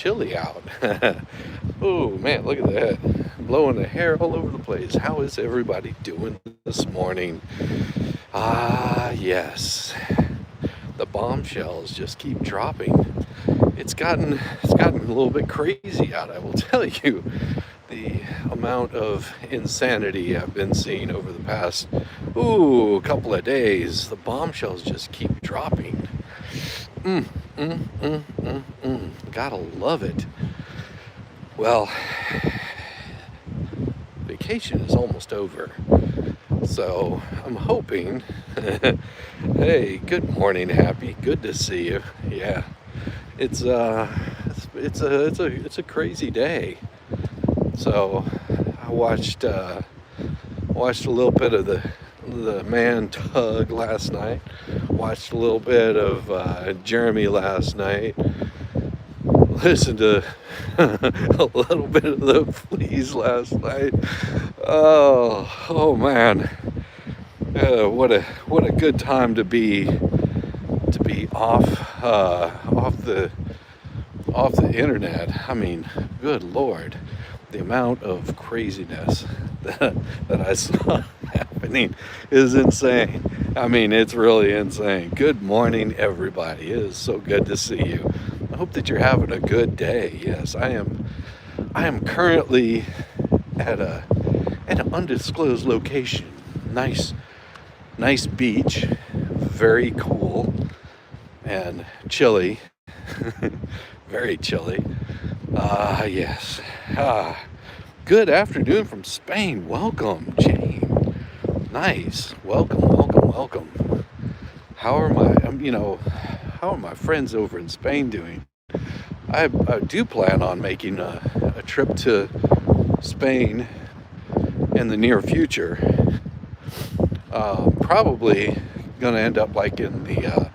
chilly out. Oh man, look at that. Blowing the hair all over the place. How is everybody doing this morning? Ah, yes. The bombshells just keep dropping. It's gotten a little bit crazy out, I will tell you. The amount of insanity I've been seeing over the past couple of days. The bombshells just keep dropping. Mm, mm, mm, mm, mm. Gotta love it. Well, vacation is almost over, so I'm hoping. Hey, good morning, Happy. Good to see you. Yeah, it's a crazy day. So I watched a little bit of the man tug last night. Watched a little bit of Jeremy last night. Listened to a little bit of the Fleas last night. Oh man, what a good time to be off the internet. I mean, good Lord, the amount of craziness that I saw happening is insane. I mean, it's really insane. Good morning, everybody. It is so good to see you. I hope that you're having a good day. Yes, I am. I am currently at an undisclosed location. Nice beach, very cool and chilly. Very chilly. Yes. Good afternoon from Spain. Welcome, Jane. Nice. Welcome. How are my friends over in Spain doing? I do plan on making a trip to Spain in the near future. Probably going to end up like in the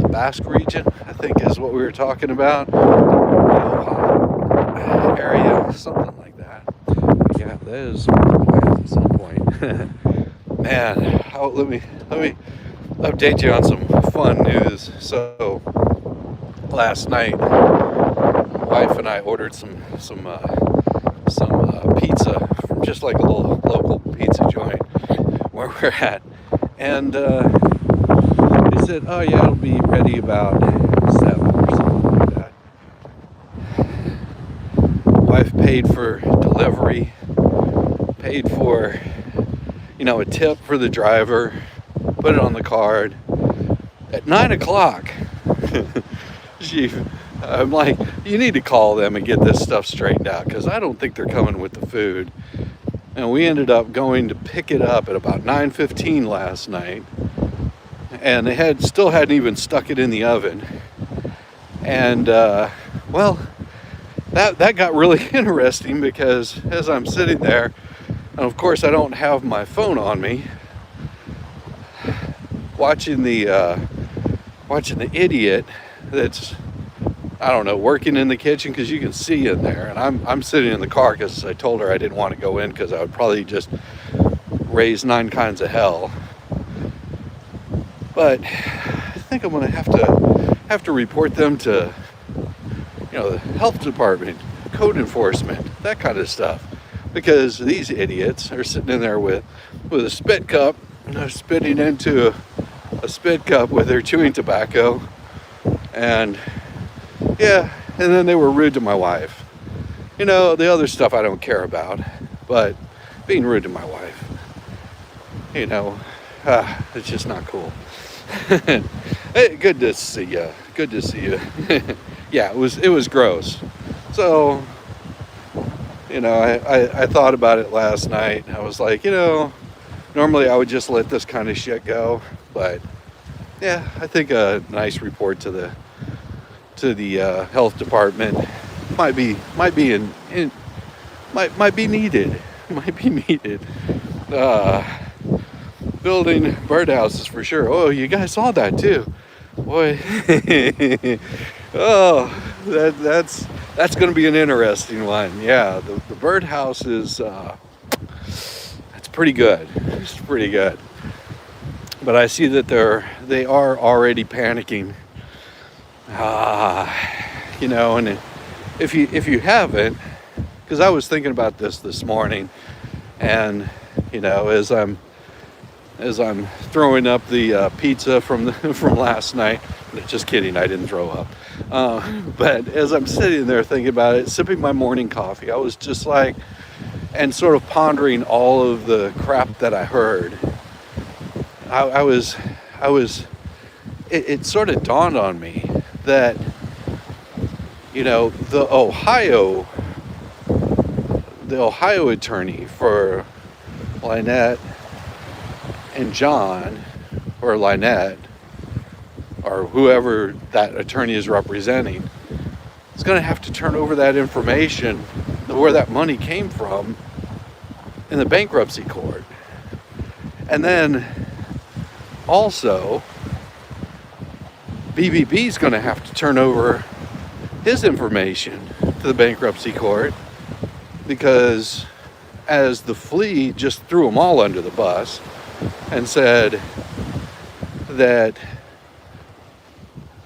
Basque region, I think is what we were talking about. Area, something like that. But yeah, that is plans at some point. Man, let me update you on some fun news. So last night, my wife and I ordered some pizza from just like a little local pizza joint where we're at, and they said, "Oh yeah, it'll be ready about 7 or something like that." Wife paid for delivery, paid for a tip for the driver, put it on the card. At 9 o'clock, I'm like, you need to call them and get this stuff straightened out, because I don't think they're coming with the food. And we ended up going to pick it up at about 9:15 last night, and they still hadn't even stuck it in the oven. And well, that got really interesting, because as I'm sitting there, and of course I don't have my phone on me, watching the idiot that's, I don't know, working in the kitchen, because you can see in there, and I'm sitting in the car because I told her I didn't want to go in because I would probably just raise 9 kinds of hell. But I think I'm gonna have to report them to the health department, code enforcement, that kind of stuff, because these idiots are sitting in there with a spit cup, and they're spitting into a spit cup with their chewing tobacco, and yeah, and then they were rude to my wife. The other stuff I don't care about, but being rude to my wife, it's just not cool. Hey, good to see you. Good to see you. Yeah, it was gross. So, I thought about it last night. I was like, normally I would just let this kind of shit go, but yeah, I think a nice report to the health department might be needed. Might be needed. Building birdhouses for sure. Oh, you guys saw that too, boy. Oh, that's going to be an interesting one. Yeah, the birdhouse is that's pretty good. It's pretty good. But I see that they are already panicking. And if you haven't, because I was thinking about this morning, and as I'm throwing up the pizza from from last night. Just kidding, I didn't throw up. But as I'm sitting there thinking about it, sipping my morning coffee, I was just like, and sort of pondering all of the crap that I heard. I was, it sort of dawned on me that, the Ohio attorney for Lynette and John, or Lynette, or whoever that attorney is representing, is going to have to turn over that information, where that money came from, in the bankruptcy court. And then also, BBB is going to have to turn over his information to the bankruptcy court, because as the flea just threw them all under the bus and said that,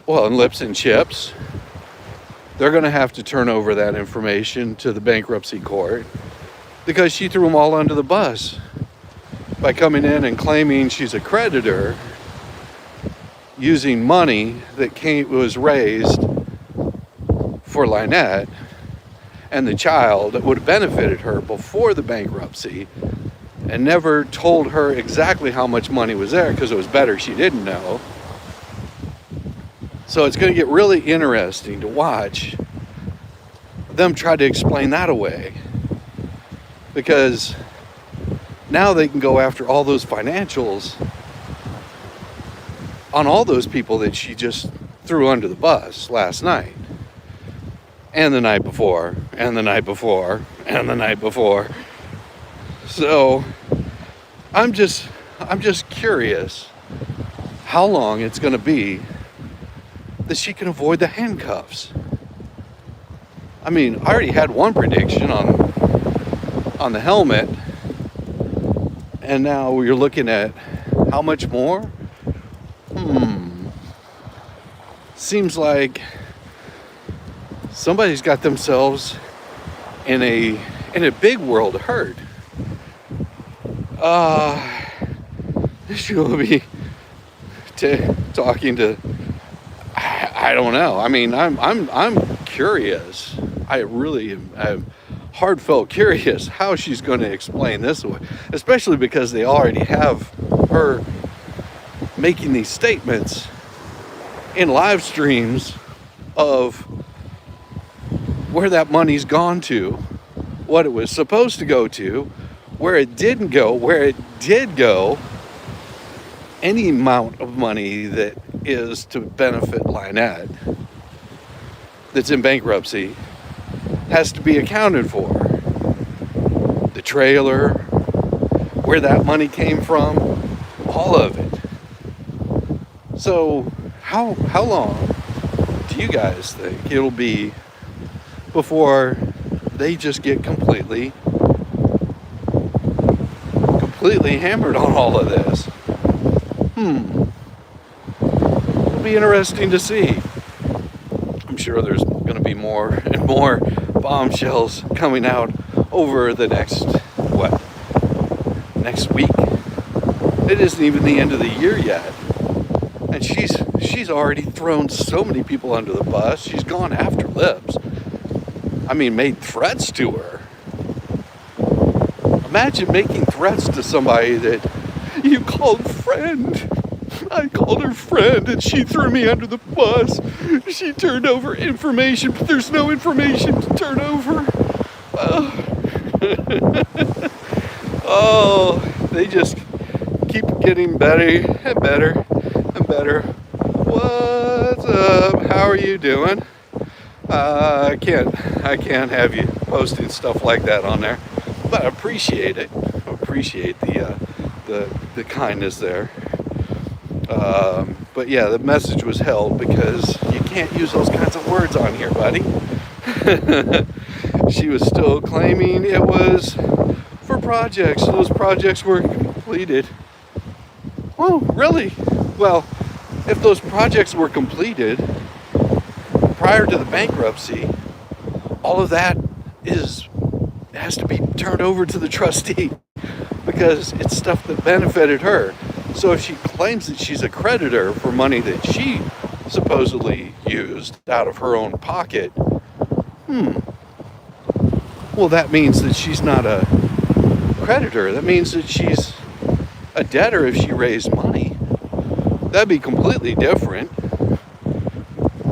well, in Lips and Chips, they're going to have to turn over that information to the bankruptcy court because she threw them all under the bus by coming in and claiming she's a creditor using money that was raised for Lynette and the child that would have benefited her before the bankruptcy, and never told her exactly how much money was there because it was better she didn't know. So it's going to get really interesting to watch them try to explain that away, because now they can go after all those financials on all those people that she just threw under the bus last night, and the night before, and the night before, and the night before. So I'm just curious how long it's going to be that she can avoid the handcuffs. I mean, I already had one prediction on the helmet, and now we're looking at how much more? Seems like somebody's got themselves in a big world of hurt. She'll be talking to, I don't know. I mean, I'm curious. I really am. I'm heartfelt curious how she's going to explain this away, especially because they already have her making these statements in live streams of where that money's gone to, what it was supposed to go to, where it didn't go, where it did go. Any amount of money that is to benefit Lynette that's in bankruptcy has to be accounted for. The trailer, where that money came from, all of it. So how long do you guys think it'll be before they just get completely hammered on all of this? It'll be interesting to see. I'm sure there's going to be more and more bombshells coming out over the next week. It isn't even the end of the year yet, and she's already thrown so many people under the bus. She's gone after Lips. I mean, made threats to her. Imagine making threats to somebody that you called friend. I called her friend and she threw me under the bus. She turned over information, but there's no information to turn over. Oh, they just keep getting better and better and better. What's up? How are you doing? I can't have you posting stuff like that on there, but I appreciate it. I appreciate the kindness there. But yeah, the message was held because you can't use those kinds of words on here, buddy. She was still claiming it was for projects. Those projects were completed. Oh, really? Well, if those projects were completed prior to the bankruptcy, all of that has to be turned over to the trustee because it's stuff that benefited her. So if she claims that she's a creditor for money that she supposedly used out of her own pocket, well, that means that she's not a creditor. That means that she's a debtor if she raised money. That'd be completely different.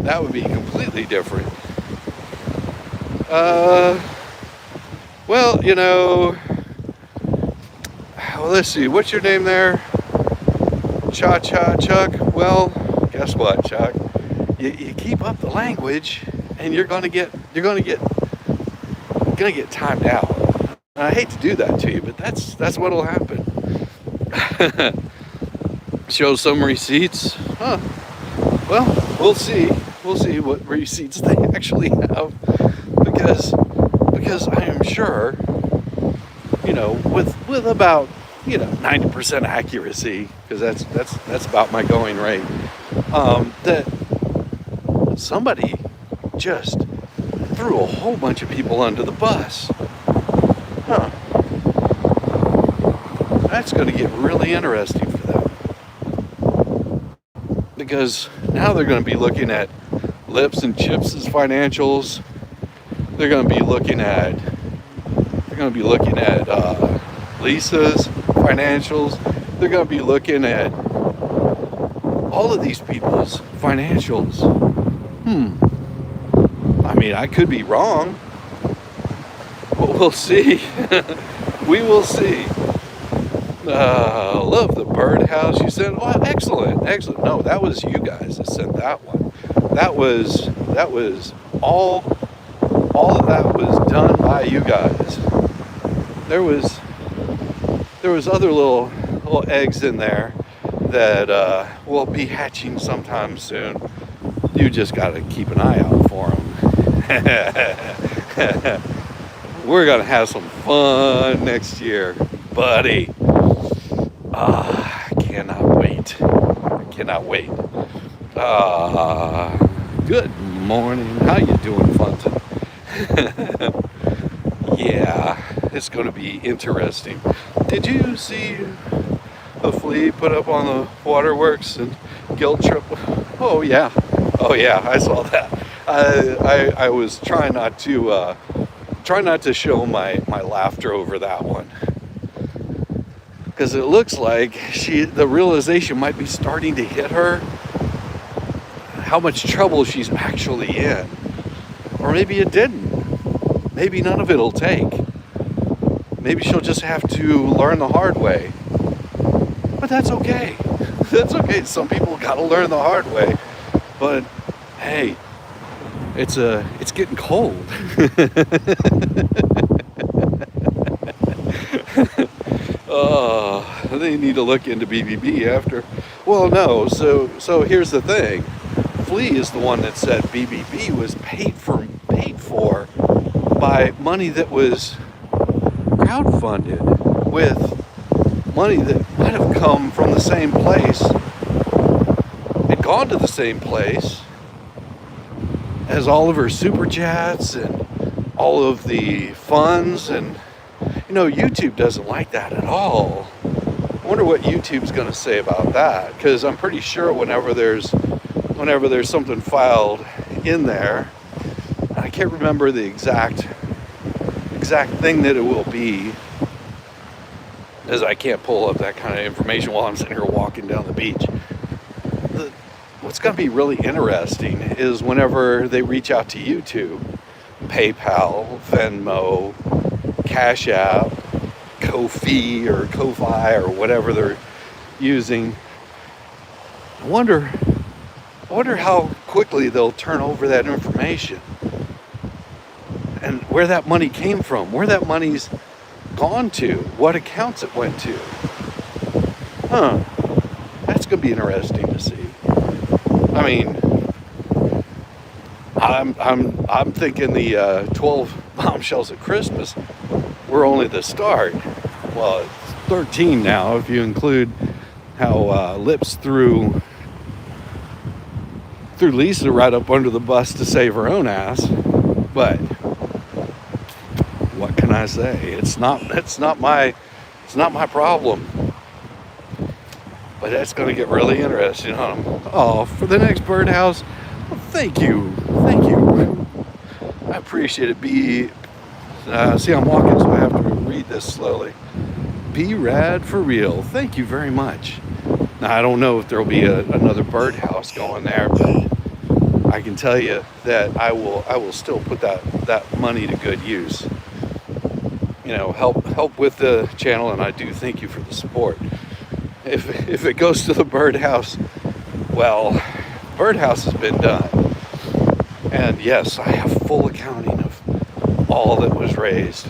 That would be completely different. Well, let's see. What's your name there? Chuck. Well, guess what, Chuck? You keep up the language, and you're gonna get timed out. And I hate to do that to you, but that's what'll happen. Show some receipts. Well, we'll see. We'll see what receipts they actually have, because I am sure, with about 90% accuracy, because that's about my going rate, that somebody just threw a whole bunch of people under the bus. That's going to get really interesting for them, because now they're going to be looking at Lips and Chips' financials. They're going to be looking at Lisa's financials. They're going to be looking at all of these people's financials. I mean, I could be wrong, but we'll see. We will see. Love the Birdhouse. You said, oh, excellent. No, that was you guys that sent that one. That was all of that was done by you guys. There was other little eggs in there that will be hatching sometime soon. You just got to keep an eye out for them. We're gonna have some fun next year, buddy. I cannot wait. Good morning. How you doing, Funton? Yeah, it's going to be interesting. Did you see a flea put up on the waterworks and guilt trip? Oh yeah, I saw that. I was trying not to show my laughter over that one, because it looks like the realization might be starting to hit her how much trouble she's actually in. Or maybe it didn't. Maybe none of it'll take. Maybe she'll just have to learn the hard way. But that's okay. That's okay. Some people gotta learn the hard way. But hey, it's getting cold. They need to look into BBB after. Well, no. So here's the thing. Flea is the one that said BBB was paid for by money that was crowdfunded, with money that might have come from the same place and gone to the same place as all of her super chats and all of the funds. And YouTube doesn't like that at all. I wonder what YouTube's going to say about that, because I'm pretty sure whenever there's something filed in there, I can't remember the exact thing that it will be, as I can't pull up that kind of information while I'm sitting here walking down the beach. What's going to be really interesting is whenever they reach out to YouTube, PayPal, Venmo, Cash App, Ko-fi or Ko-fi or whatever they're using. I wonder how quickly they'll turn over that information and where that money came from, where that money's gone to, what accounts it went to. That's going to be interesting to see. I mean, I'm thinking the 12 bombshells at Christmas were only the start. Well, it's 13 now if you include how Lips threw Lisa right up under the bus to save her own ass. But what can I say? It's not my problem. But that's going to get really interesting on them. Oh, for the next Birdhouse, well, thank you. I appreciate it. See, I'm walking, so I have to read this slowly. Be rad for real. Thank you very much. Now, I don't know if there'll be another Birdhouse going there, but I can tell you that I will still put that money to good use. You know, help with the channel, and I do thank you for the support. If it goes to the Birdhouse, well, Birdhouse has been done. And yes, I have full accounting of all that was raised.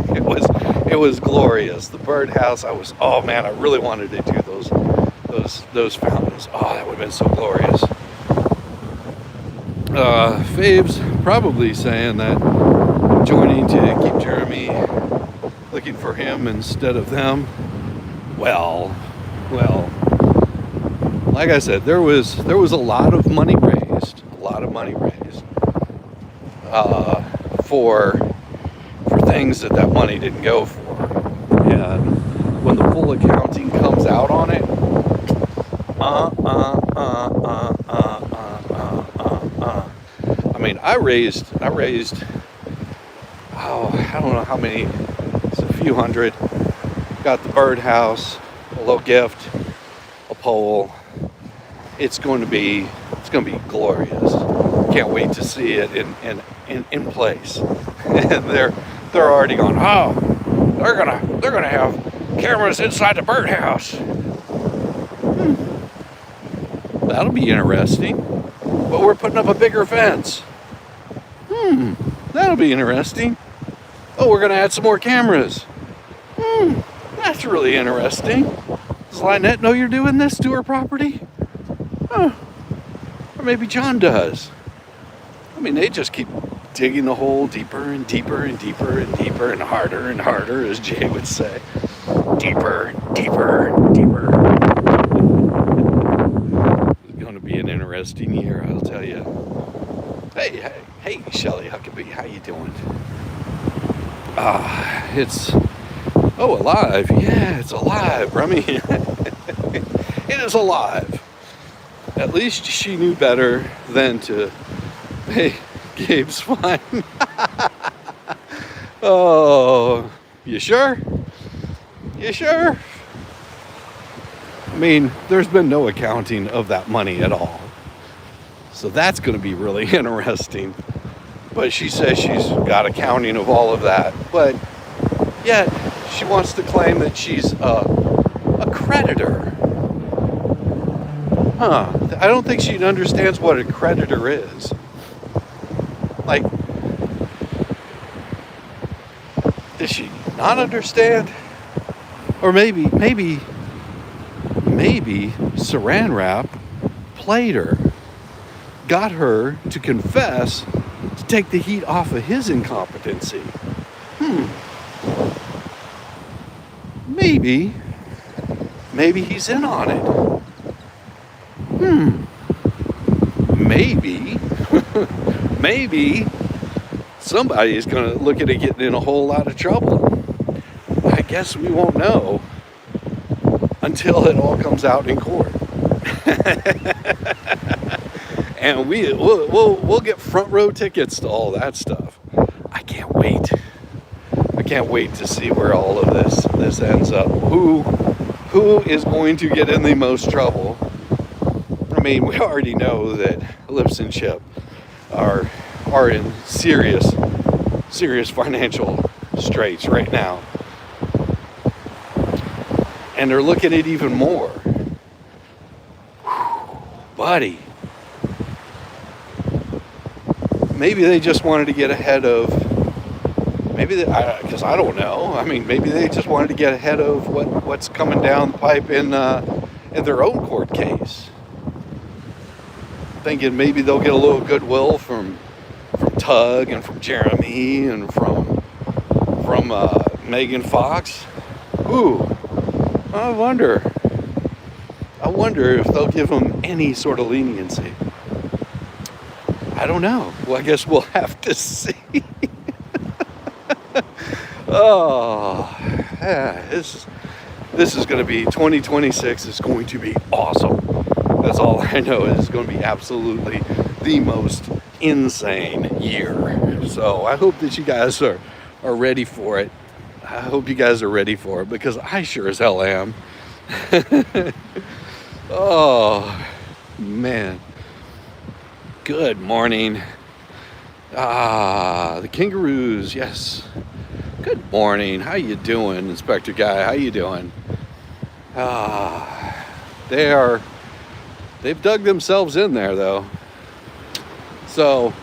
It was glorious. The Birdhouse, oh man, I really wanted to do those fountains. Oh, that would have been so glorious. Fabe's probably saying that joining to keep Jeremy, looking for him instead of them. Well, like I said, there was a lot of money raised, for things that money didn't go for. And when the full accounting comes out on it, I mean, I raised, oh, I don't know how many, it's a few hundred. Got the Birdhouse, a little gift, a pole. It's going to be glorious. Can't wait to see it in place. And they're already going, oh, they're gonna have cameras inside the Birdhouse. That'll be interesting. But we're putting up a bigger fence. That'll be interesting. Oh, we're gonna add some more cameras. That's really interesting. Does Lynette know you're doing this to her property? Or maybe John does. I mean, they just keep digging the hole deeper and deeper and deeper and deeper and harder, as Jay would say. Deeper and deeper and deeper. It's going to be an interesting year, I'll tell you. Hey, Shelly Huckabee, how you doing? Alive. Yeah, it's alive, Rummy. It is alive. At least she knew better than to, hey, Gabe's fine. Oh, you sure? You sure? I mean, there's been no accounting of that money at all. So that's going to be really interesting. But she says she's got accounting of all of that. But yet, she wants to claim that she's a creditor. I don't think she understands what a creditor is. Like, does she not understand? Or maybe Saran Wrap played her, got her to confess to take the heat off of his incompetency. Maybe he's in on it. Maybe somebody is going to look at it getting in a whole lot of trouble. I guess we won't know until it all comes out in court. And we'll get front row tickets to all that stuff. I can't wait. I can't wait to see where all of this ends up. Who is going to get in the most trouble? I mean, we already know that Lips and Chip are in serious financial straits right now. And they're looking at even more. Whew, buddy. Maybe they just wanted to get ahead of, because I don't know. I mean, maybe they just wanted to get ahead of what's coming down the pipe in their own court case. Thinking maybe they'll get a little goodwill from Tug and from Jeremy and from Megan Fox. Ooh, I wonder if they'll give them any sort of leniency. I don't know. Well, I guess we'll have to see. Oh, yeah, this is going to be 2026 is going to be awesome. That's all I know. It's going to be absolutely the most insane year. So I hope that you guys are ready for it. I hope you guys are ready for it because I sure as hell am. Oh, man. Good morning. The kangaroos, yes. Good morning. How you doing, Inspector Guy? How you doing? They've dug themselves in there though. So,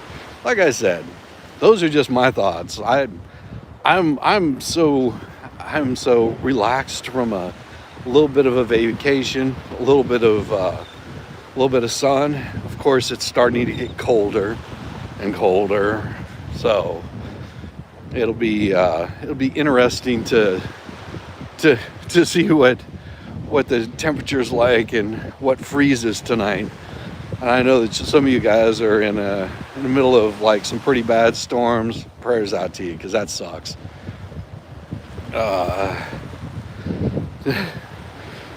like I said, those are just my thoughts. I'm so relaxed from a little bit of a vacation, a little bit of sun. Of course, it's starting to get colder and colder, so it'll be interesting to see what the temperature's like and what freezes tonight. And I know that some of you guys are in the middle of like some pretty bad storms. Prayers out to you because that sucks.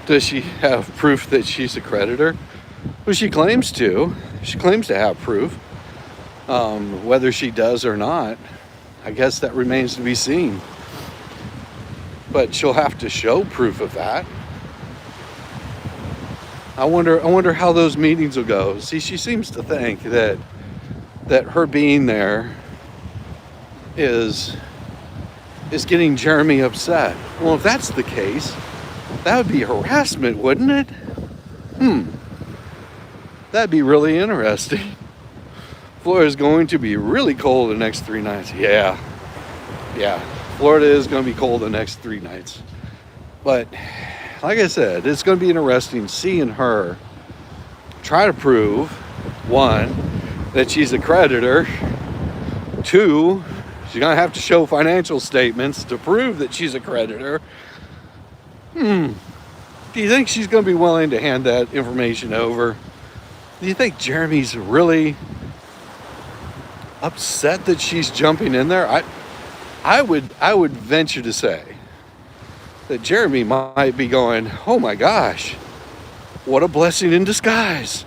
Does she have proof that she's a creditor? Well, she claims to. She claims to have proof. Whether she does or not, I guess that remains to be seen. But she'll have to show proof of that. I wonder how those meetings will go. See, she seems to think that her being there is getting Jeremy upset. Well, if that's the case, that would be harassment, wouldn't it? That'd be really interesting. Florida's going to be really cold the next 3 nights. Yeah. Florida is going to be cold the next 3 nights. But like I said, it's going to be interesting seeing her try to prove, 1, that she's a creditor. 2, she's going to have to show financial statements to prove that she's a creditor. Do you think she's going to be willing to hand that information over? Do you think Jeremy's really upset that she's jumping in there? I would venture to say that Jeremy might be going, oh my gosh, what a blessing in disguise.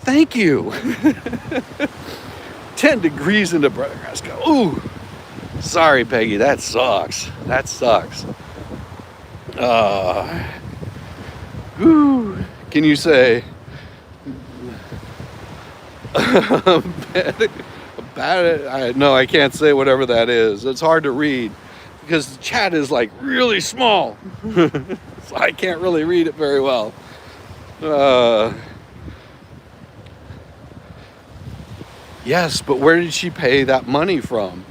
Thank you. 10 degrees in Nebraska. Ooh, sorry, Peggy, that sucks. Can you say about it? No, I can't say whatever that is. It's hard to read because the chat is like really small. So I can't really read it very well. Yes, but where did she pay that money from?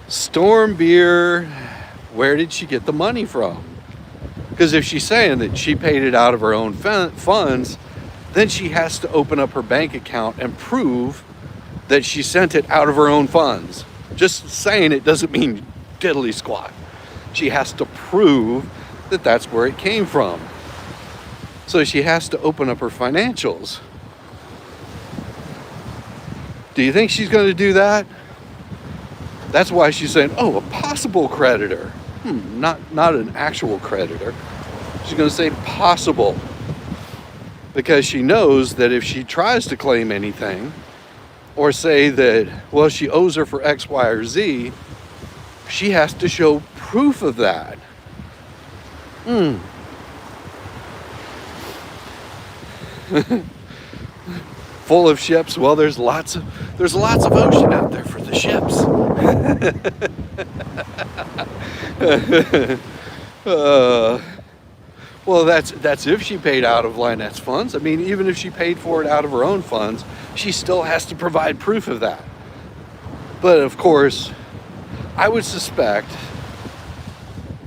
Storm Beer, where did she get the money from? Because if she's saying that she paid it out of her own funds, then she has to open up her bank account and prove that she sent it out of her own funds. Just saying it doesn't mean diddly squat. She has to prove that that's where it came from. So she has to open up her financials. Do you think she's going to do that? That's why she's saying, oh, a possible creditor. Not an actual creditor. She's going to say possible. Because she knows that if she tries to claim anything, or say that, well, she owes her for X, Y, or Z, she has to show proof of that. Full of ships. Well, there's lots of ocean out there for the ships. Well, that's if she paid out of Lynette's funds. I mean, even if she paid for it out of her own funds, she still has to provide proof of that. But of course, I would suspect,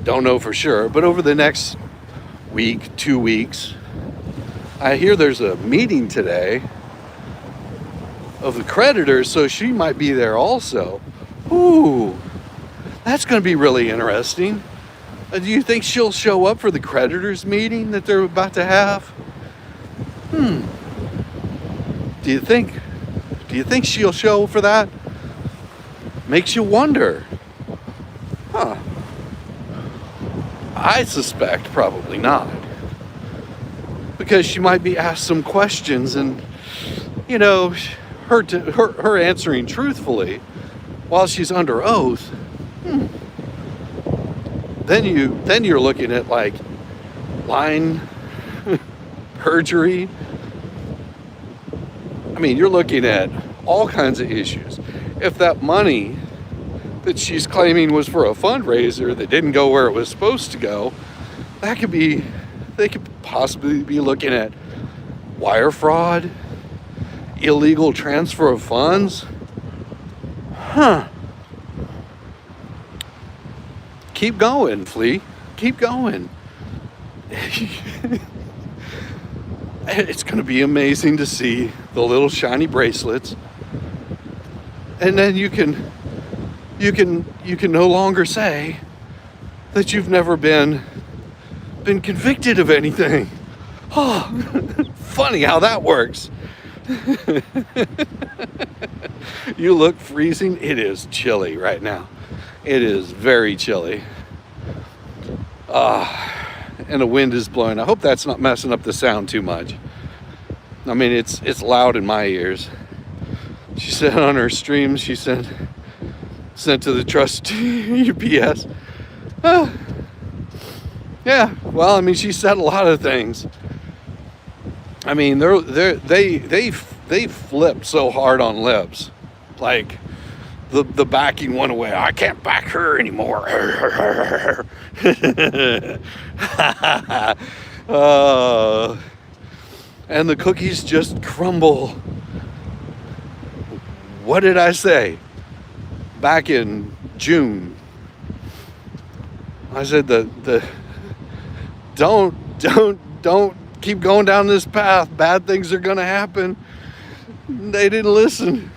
don't know for sure, but over the next week, 2 weeks, I hear there's a meeting today of the creditors, so she might be there also. Ooh, that's going to be really interesting. Do you think she'll show up for the creditors meeting that they're about to have? Do you think she'll show for that? makes you wonder, huh? I suspect probably not, because she might be asked some questions, and you know, her answering truthfully while she's under oath. Then you're looking at like lying, perjury. I mean, you're looking at all kinds of issues. If that money that she's claiming was for a fundraiser that didn't go where it was supposed to go, they could possibly be looking at wire fraud, illegal transfer of funds. Keep going, Flea. Keep going. It's going to be amazing to see the little shiny bracelets, and then you can no longer say that you've never been convicted of anything. Oh, funny how that works. You look freezing. It is chilly right now. It is very chilly. And the wind is blowing. I hope that's not messing up the sound too much. I mean, it's loud in my ears. She said on her stream, she sent to the trustee UPS. Yeah, well, I mean, she said a lot of things. I mean, they flipped so hard on lips, like the backing went away. I can't back her anymore. And the cookies just crumble. What did I say back in June? I said the don't keep going down this path. Bad things are gonna happen. They didn't listen.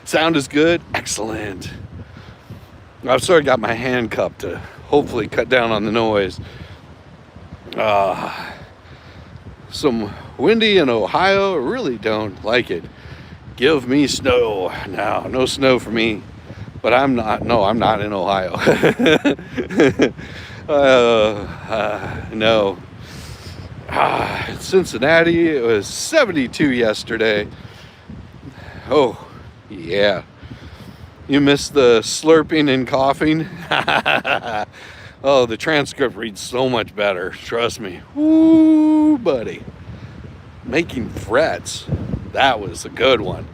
Sound is good? Excellent. I've sort of got my hand cupped to hopefully cut down on the noise. Some windy in Ohio. I really don't like it. Give me snow. No snow for me. But I'm not in Ohio. No. In Cincinnati, it was 72 yesterday. Oh, yeah. You missed the slurping and coughing? Oh, the transcript reads so much better. Trust me. Woo, buddy. Making threats. That was a good one.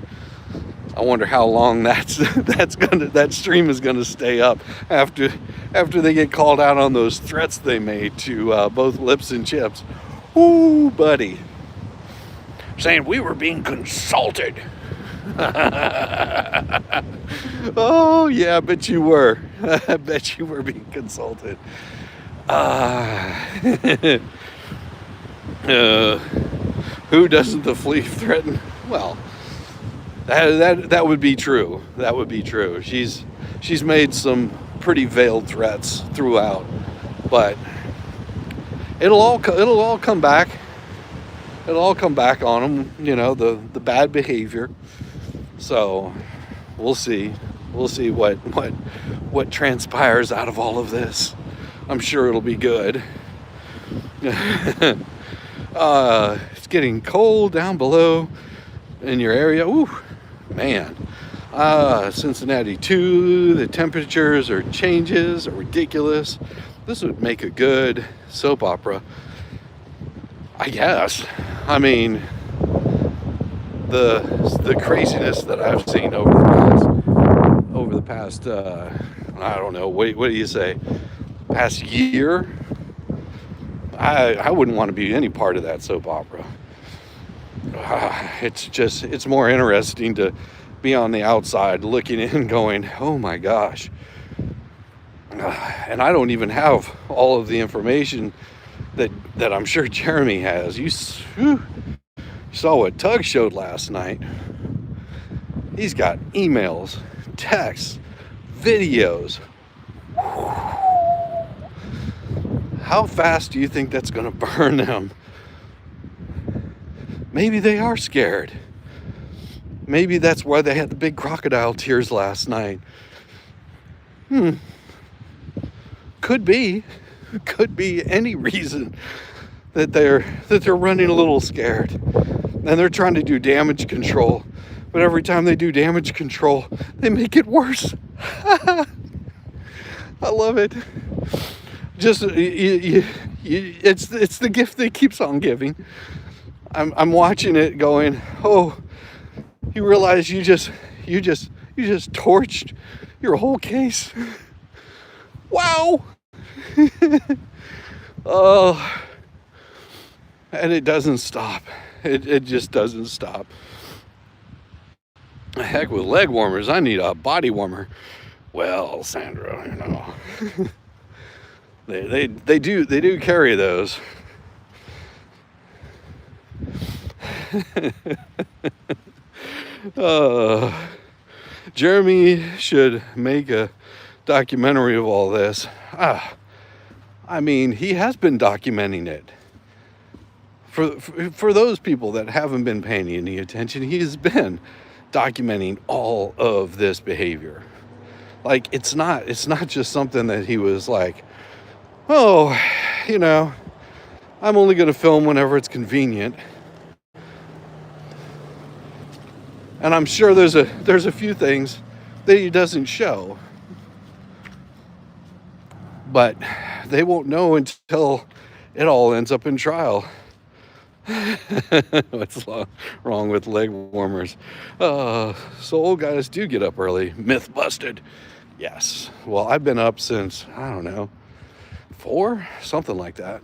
I wonder how long that stream is gonna stay up after they get called out on those threats they made to both Lips and Chips. Woo, buddy. Saying we were being consulted. Oh, yeah, I bet you were. I bet you were being consulted. Who doesn't the flea threaten? Well, that would be true. That would be true. She's made some pretty veiled threats throughout, but it'll all come back. It'll all come back on them. You know, the bad behavior. So we'll see. We'll see what transpires out of all of this. I'm sure it'll be good. It's getting cold down below in your area. Ooh, man. Cincinnati too. The temperatures or changes are ridiculous. This would make a good soap opera, I guess. I mean, the craziness that I've seen over the past I don't know, what do you say, past year, I wouldn't want to be any part of that soap opera. It's more interesting to be on the outside looking in going, oh my gosh. And I don't even have all of the information that I'm sure Jeremy has. You saw what Tug showed last night. He's got emails, texts, videos. How fast do you think that's going to burn them? Maybe they are scared. Maybe that's why they had the big crocodile tears last night. Could be any reason that they're running a little scared, and they're trying to do damage control, but every time they do damage control, they make it worse. I love it. Just it's the gift that keeps on giving. I'm watching it, going, oh, you realize you just torched your whole case. Wow. Oh, and it doesn't stop. It just doesn't stop. Heck with leg warmers, I need a body warmer. Well, Sandra, you know, they do carry those. Jeremy should make a documentary of all this. I mean, he has been documenting it. For those people that haven't been paying any attention, he has been documenting all of this behavior. Like, it's not just something that he was like, oh, you know, I'm only going to film whenever it's convenient. And I'm sure there's a few things that he doesn't show. But they won't know until it all ends up in trial. What's wrong with leg warmers? So old guys do get up early. Myth busted. Yes. Well, I've been up since, I don't know, 4, something like that.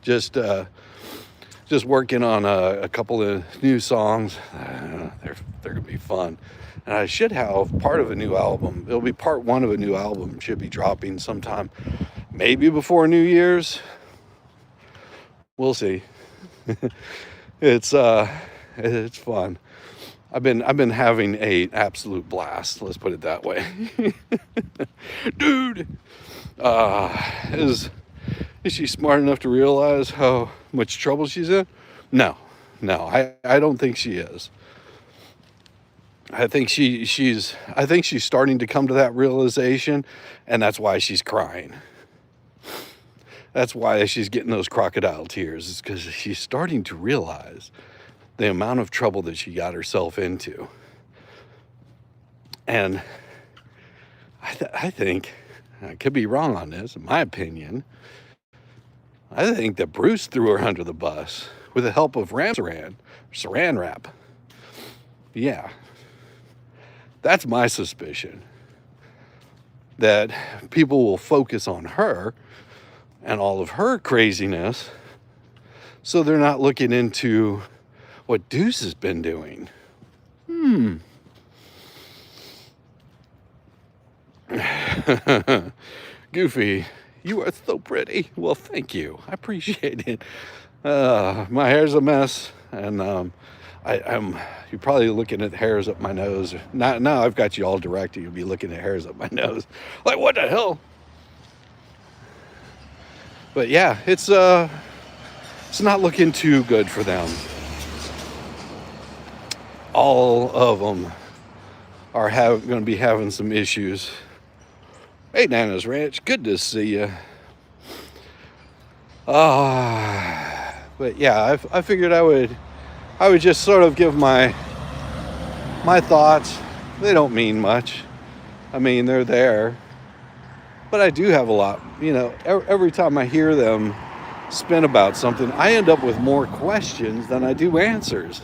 Just working on a couple of new songs. They're gonna be fun, and I should have part of a new album. It'll be part 1 of a new album. Should be dropping sometime, maybe before New Year's. We'll see. It's fun. I've been having a absolute blast. Let's put it that way. Dude, is she smart enough to realize how much trouble she's in? No, I don't think she is. I think she's starting to come to that realization, and that's why she's crying. That's why she's getting those crocodile tears, is because she's starting to realize the amount of trouble that she got herself into. And I think, I could be wrong on this, in my opinion, I think that Bruce threw her under the bus with the help of Saran Wrap. Yeah. That's my suspicion. That people will focus on her and all of her craziness, so they're not looking into what Deuce has been doing. Goofy, you are so pretty. Well, thank you. I appreciate it. My hair's a mess, and you're probably looking at hairs up my nose. Now I've got you all directed. You'll be looking at hairs up my nose. Like, what the hell? But yeah, it's not looking too good for them. All of them are going to be having some issues. Hey, Nana's Ranch, good to see you. But yeah, I figured I would just sort of give my thoughts. They don't mean much. I mean, they're there. But I do have a lot, you know, every time I hear them spin about something, I end up with more questions than I do answers.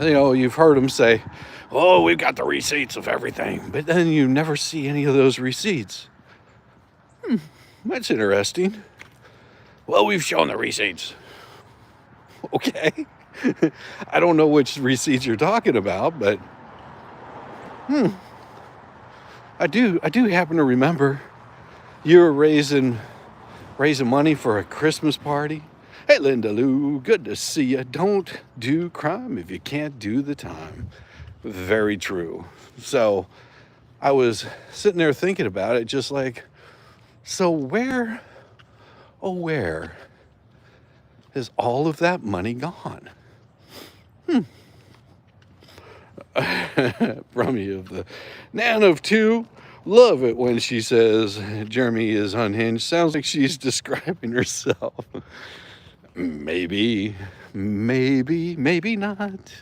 You know, you've heard them say, oh, we've got the receipts of everything, but then you never see any of those receipts. That's interesting. Well, we've shown the receipts. Okay. I don't know which receipts you're talking about, but I do happen to remember you were raising money for a Christmas party. Hey, Linda Lou, good to see you. Don't do crime if you can't do the time. Very true. So I was sitting there thinking about it, just like, so where has all of that money gone? from you of the Nan of two. Love it when she says Jeremy is unhinged. Sounds like she's describing herself. Maybe not.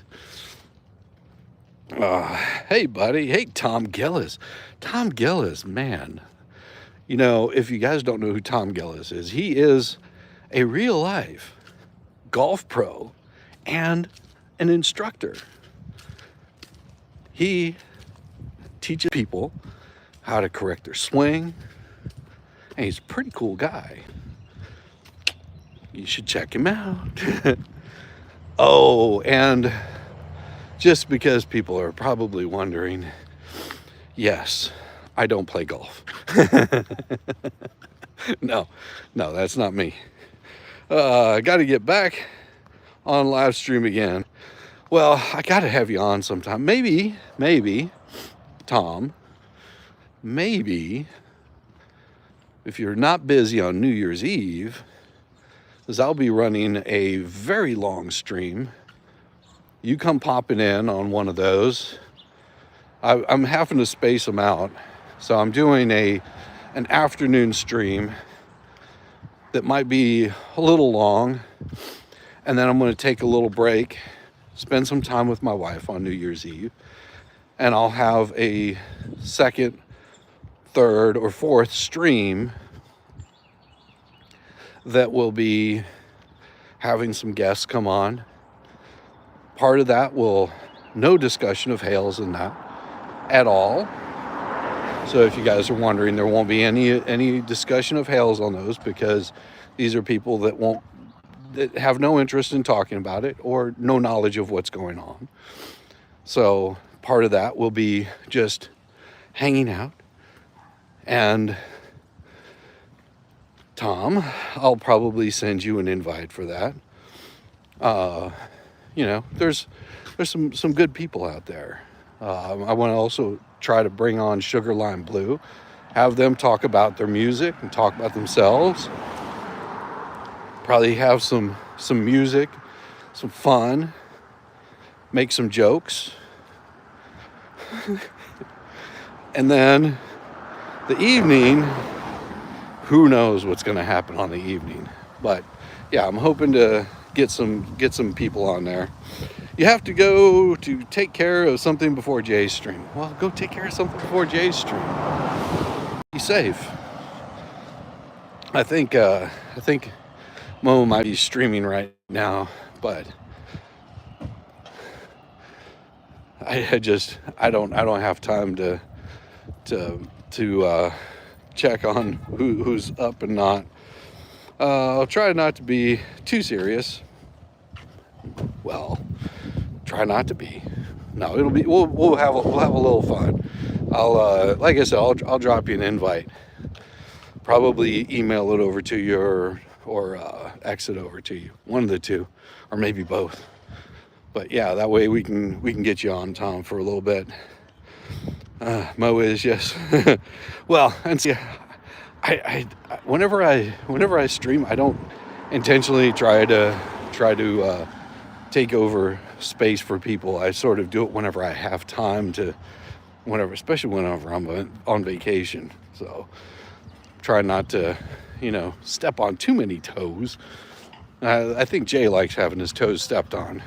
Hey, buddy. Hey, Tom Gillis. Tom Gillis, man. You know, if you guys don't know who Tom Gillis is, he is a real life golf pro and an instructor. He teaches people how to correct their swing, and he's a pretty cool guy. You should check him out. Oh, and just because people are probably wondering, yes, I don't play golf. No, that's not me. I got to get back on live stream again. Well, I got to have you on sometime. Maybe, Tom, maybe if you're not busy on New Year's Eve, because I'll be running a very long stream. You come popping in on one of those. I'm having to space them out. So I'm doing an afternoon stream that might be a little long. And then I'm going to take a little break, spend some time with my wife on New Year's Eve. And I'll have a second, third, or fourth stream that will be having some guests come on. Part of that will no discussion of hails and that at all. So if you guys are wondering, there won't be any discussion of hails on those, because these are people that have no interest in talking about it or no knowledge of what's going on. So part of that will be just hanging out. And Tom, I'll probably send you an invite for that. You know, there's some good people out there. I want to also try to bring on Sugar Lime Blue, have them talk about their music and talk about themselves. Probably have some music, some fun, make some jokes. And then the evening, who knows what's going to happen on the evening. But yeah, I'm hoping to get some people on there. You have to go to take care of something before Jay's stream. Well, go take care of something before Jay's stream. Be safe. I think Mo might be streaming right now, but I don't have time to check on who's up and not. I'll try not to be too serious. Well, try not to be. No, it'll be. We'll have a little fun. I'll like I said, I'll drop you an invite. Probably email it over to you or exit over to you. One of the two, or maybe both. But yeah, that way we can get you on, Tom, for a little bit. Mo is, yes. Well, and see, I whenever I stream, I don't intentionally try to take over space for people. I sort of do it whenever I have time to, especially whenever I'm on vacation. So try not to, step on too many toes. I think Jay likes having his toes stepped on.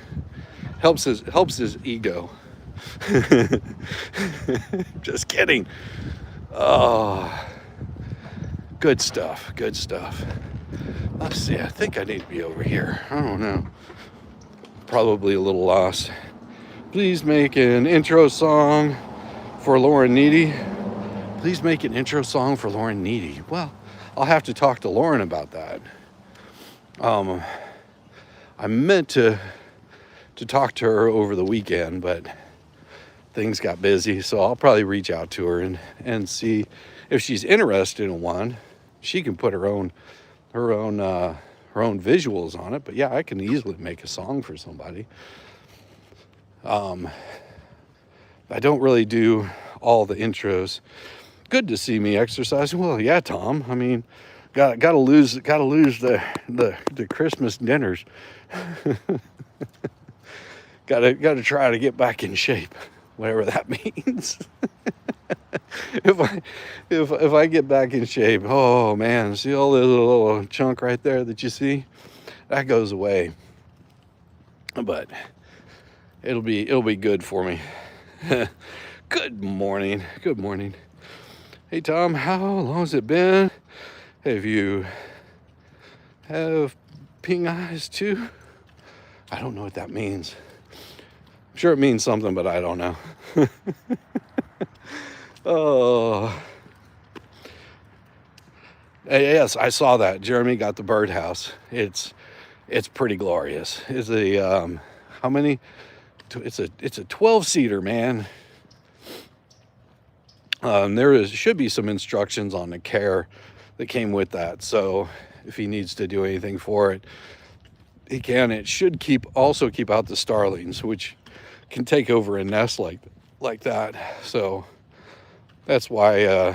Helps his ego. Just kidding. Oh, good stuff. Let's see. I think I need to be over here. I don't know. Probably a little lost. Please make an intro song for Lauren Needy. Please make an intro song for Lauren Needy. Well, I'll have to talk to Lauren about that. I meant to talk to her over the weekend, but things got busy, so I'll probably reach out to her and see if she's interested in one. She can put her own visuals on it, but yeah, I can easily make a song for somebody. I don't really do all the intros. Good to see me exercising. Well, yeah, Tom. I mean, gotta lose the Christmas dinners. Gotta try to get back in shape. whatever that means. if I get back in shape, oh man, see all this little chunk right there that you see? That goes away. But it'll be good for me. Good morning. Good morning. Hey Tom, how long has it been? Have you have pink eyes too? I don't know what that means. I'm sure it means something, but I don't know. Oh. Yes, I saw that. Jeremy got the Birdhouse. It's pretty glorious. It's a how many? It's a 12-seater, man. Should be some instructions on the care that came with that. So if he needs to do anything for it, he can. It should also keep out the starlings, which can take over a nest like that. So that's why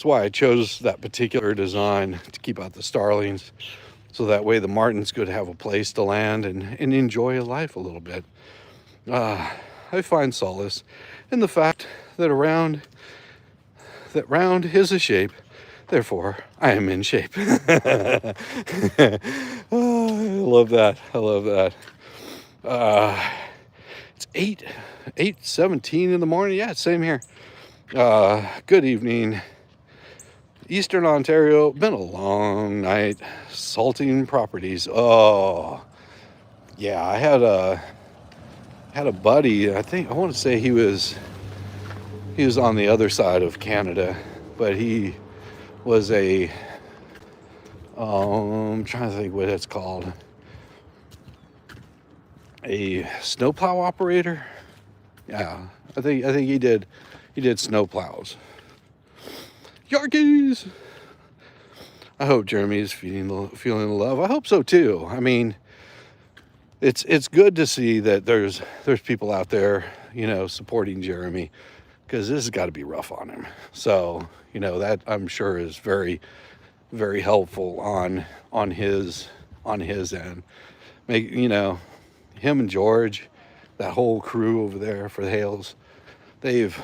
I chose that particular design, to keep out the starlings, so that way the martins could have a place to land and enjoy life a little bit. I find solace in the fact that round is a shape, therefore I am in shape. Oh, I love that. I love that. It's 8:17 in the morning. Yeah, same here. Good evening, Eastern Ontario. Been a long night salting properties. Oh, yeah. I had a buddy. I want to say he was on the other side of Canada, but he was I'm trying to think what it's called. A snowplow operator. Yeah, I think he did snowplows. Yarkies! I hope Jeremy's feeling the love. I hope so too. I mean, it's good to see that there's people out there, supporting Jeremy, because this has got to be rough on him. So, that I'm sure is very, very helpful on his end. Him and George, that whole crew over there for the Hales, they've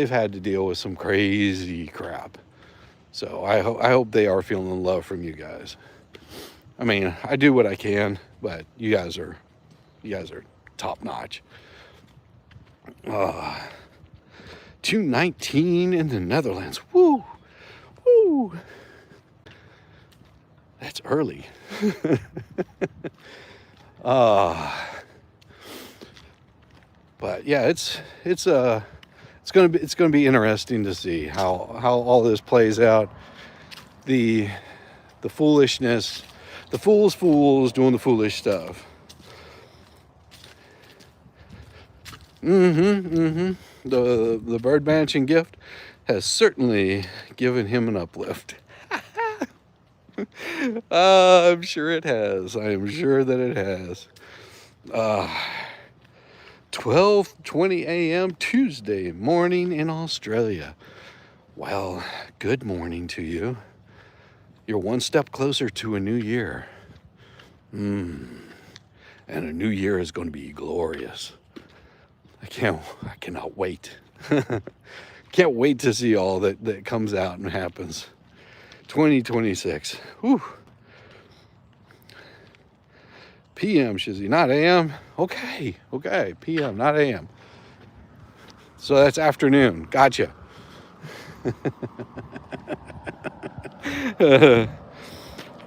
had to deal with some crazy crap. So I hope they are feeling the love from you guys. I mean, I do what I can, but you guys are top notch. 2:19 in the Netherlands. Woo, woo. That's early. But yeah, it's gonna be interesting to see how all this plays out. The foolishness, the fools doing the foolish stuff. The bird mansion gift has certainly given him an uplift. I'm sure it has. I am sure that it has. 12:20 a.m. Tuesday morning in Australia. Well, good morning to you. You're one step closer to a new year. And a new year is going to be glorious. I cannot wait. Can't wait to see all that comes out and happens. 2026. Whew. PM, Shizzy, not AM. Okay, PM, not AM. So that's afternoon. Gotcha.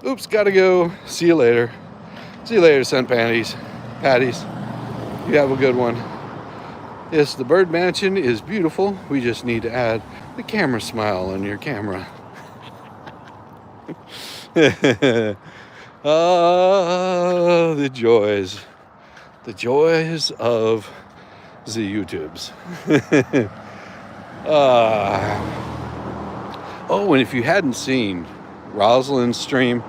Oops, gotta go. See you later. See you later, Sun Patties. You have a good one. Yes, the bird mansion is beautiful. We just need to add the camera smile on your camera. The joys of the YouTubes. Oh, and if you hadn't seen Rosalind's stream,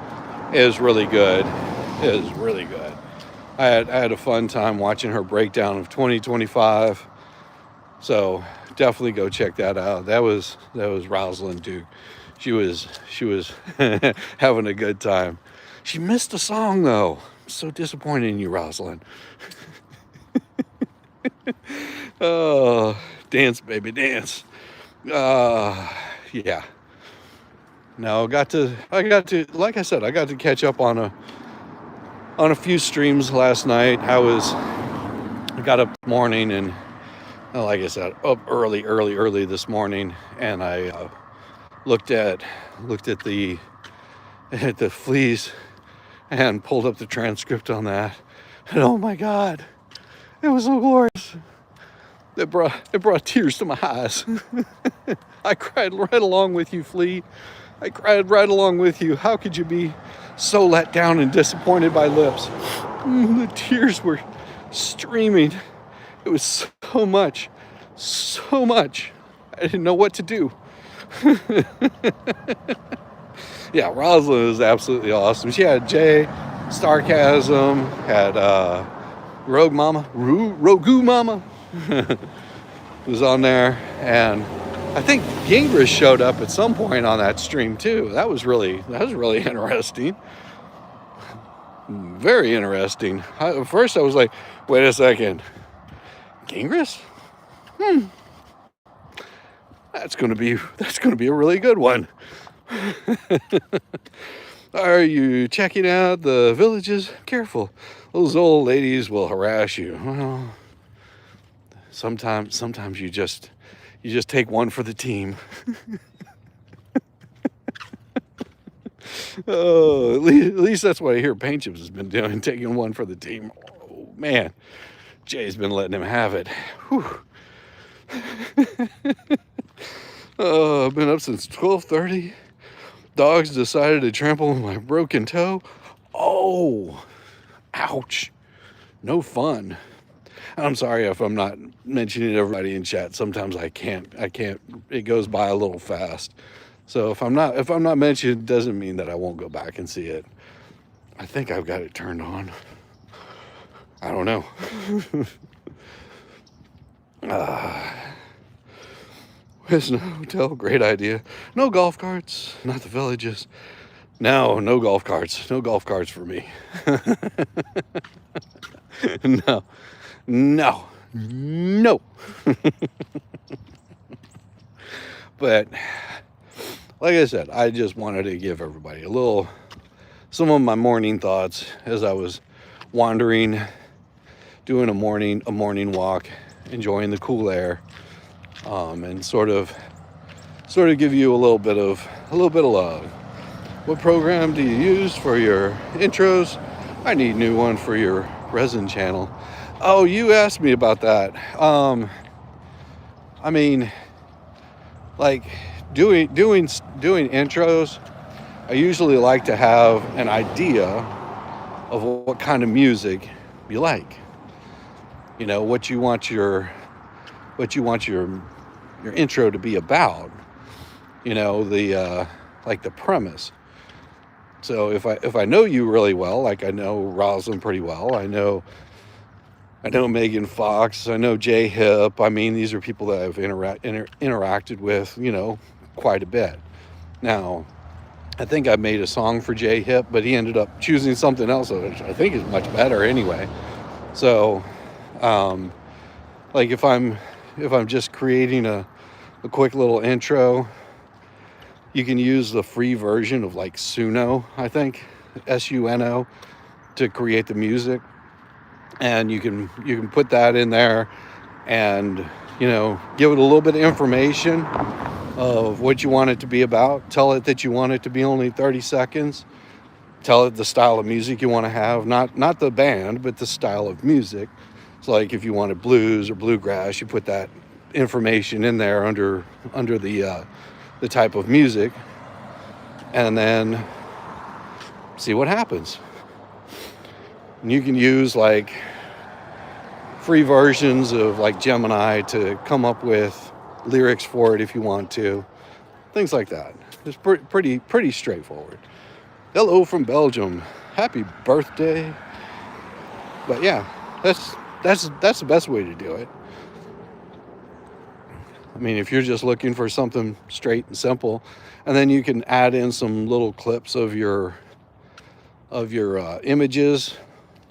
it was really good. I had a fun time watching her breakdown of 2025. So definitely go check that out. That was Rosalind Duke. She was having a good time. She missed a song though. I'm so disappointed in you, Rosalind. Oh, dance, baby, dance. Yeah. No, I got to, like I said, I got to catch up on a few streams last night. I got up this morning and, like I said, up early this morning, and I looked at the fleas and pulled up the transcript on that. And oh my God, it was so glorious. It brought tears to my eyes. I cried right along with you, Flea. I cried right along with you. How could you be so let down and disappointed by Lips? The tears were streaming. It was so much. I didn't know what to do. Yeah, Rosalind is absolutely awesome. She had Jay, Starcasm, had Rogu Mama was on there, and I think Gingrich showed up at some point on that stream too. That was really interesting. Very interesting. At first I was like, wait a second, Gingrich? That's gonna be a really good one. Are you checking out the villages? Careful, those old ladies will harass you. Well, sometimes you just take one for the team. Oh, at least that's what I hear Paint Chips has been doing, taking one for the team. Oh man, Jay's been letting him have it. Whew. I've been up since 12:30. Dogs decided to trample on my broken toe. Oh, ouch. No fun. I'm sorry if I'm not mentioning everybody in chat. Sometimes I can't. It goes by a little fast. So if I'm not mentioned, it doesn't mean that I won't go back and see it. I think I've got it turned on. I don't know. Whiznut Hotel, great idea. No golf carts, not the villages. No golf carts. No golf carts for me. No. But like I said, I just wanted to give everybody some of my morning thoughts as I was wandering, doing a morning walk, enjoying the cool air, and sort of give you a little bit of love. What program do you use for your intros? I need a new one for your resin channel. Oh, you asked me about that. I mean, like doing intros, I usually like to have an idea of what kind of music you like. You know, what you want your intro to be about. You know, the premise. So if I know you really well, like I know Rosalind pretty well, I know Megan Fox, I know Jay Hip. I mean, these are people that I've interacted with, you know, quite a bit. Now, I think I made a song for Jay Hip, but he ended up choosing something else, which I think is much better anyway. So, like if I'm just creating a quick little intro, you can use the free version of like Suno, I think, SUNO, to create the music. And you can put that in there and, you know, give it a little bit of information of what you want it to be about. Tell it that you want it to be only 30 seconds. Tell it the style of music you want to have, not the band, but the style of music. So like if you wanted blues or bluegrass, you put that information in there under the type of music, and then see what happens. And you can use like free versions of like Gemini to come up with lyrics for it if you want to. Things like that. It's pretty straightforward. Hello from Belgium. Happy birthday. But yeah, that's the best way to do it. I mean, if you're just looking for something straight and simple, and then you can add in some little clips of your images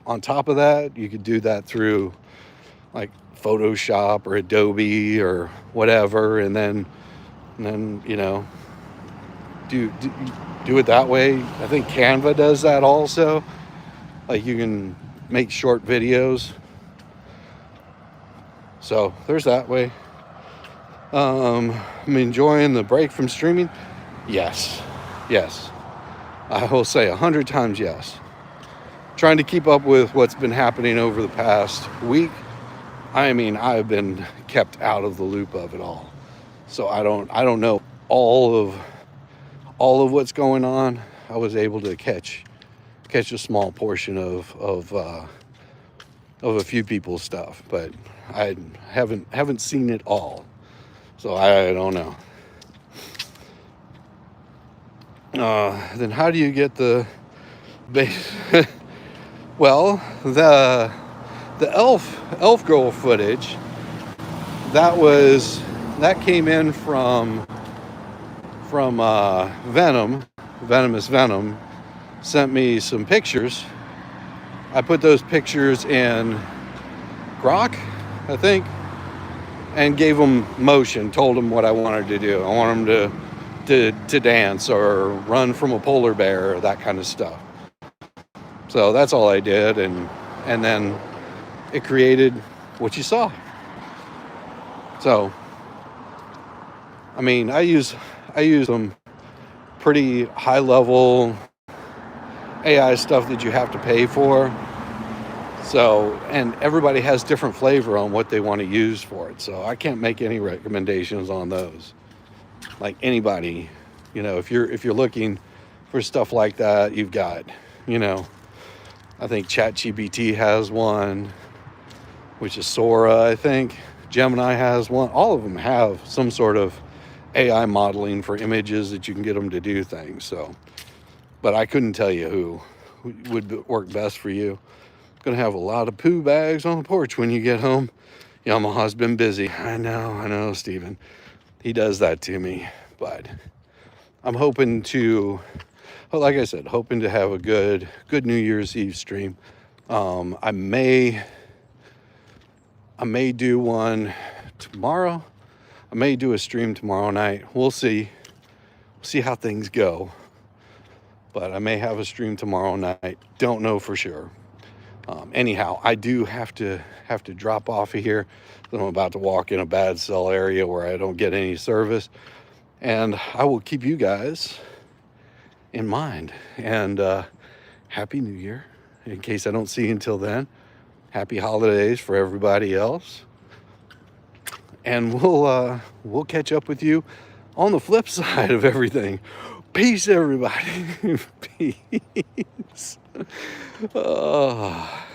on top of that. You could do that through like Photoshop or Adobe or whatever, and then you know, do it that way. I think Canva does that also. Like you can make short videos. So there's that way. I'm enjoying the break from streaming. Yes. I will say 100 times yes. Trying to keep up with what's been happening over the past week. I mean, I've been kept out of the loop of it all. So I don't know all of what's going on. I was able to catch a small portion of a few people's stuff, but I haven't seen it all. So I don't know. Then how do you get the base? Well, the elf girl footage that came in from Venomous Venom sent me some pictures. I put those pictures in Grok, I think, and gave them motion, told them what I wanted to do. I want them to dance or run from a polar bear or that kind of stuff. So that's all I did, and then it created what you saw. So I mean, I use some pretty high level AI stuff that you have to pay for. So, and everybody has different flavor on what they want to use for it. So I can't make any recommendations on those. Like anybody, you know, if you're looking for stuff like that, you've got, you know, I think ChatGPT has one, which is Sora, I think. Gemini has one. All of them have some sort of AI modeling for images that you can get them to do things. So, but I couldn't tell you who would work best for you. Gonna have a lot of poo bags on the porch when you get home. Yamaha's been busy. I know, Steven. He does that to me. But I'm hoping to, well, like I said, hoping to have a good New Year's Eve stream. I may do one tomorrow. I may do a stream tomorrow night. We'll see. How things go. But I may have a stream tomorrow night. Don't know for sure. Anyhow, I do have to drop off of here. I'm about to walk in a bad cell area where I don't get any service. And I will keep you guys in mind. And Happy New Year. In case I don't see you until then. Happy holidays for everybody else. And we'll catch up with you on the flip side of everything. Peace, everybody. Peace. Oh.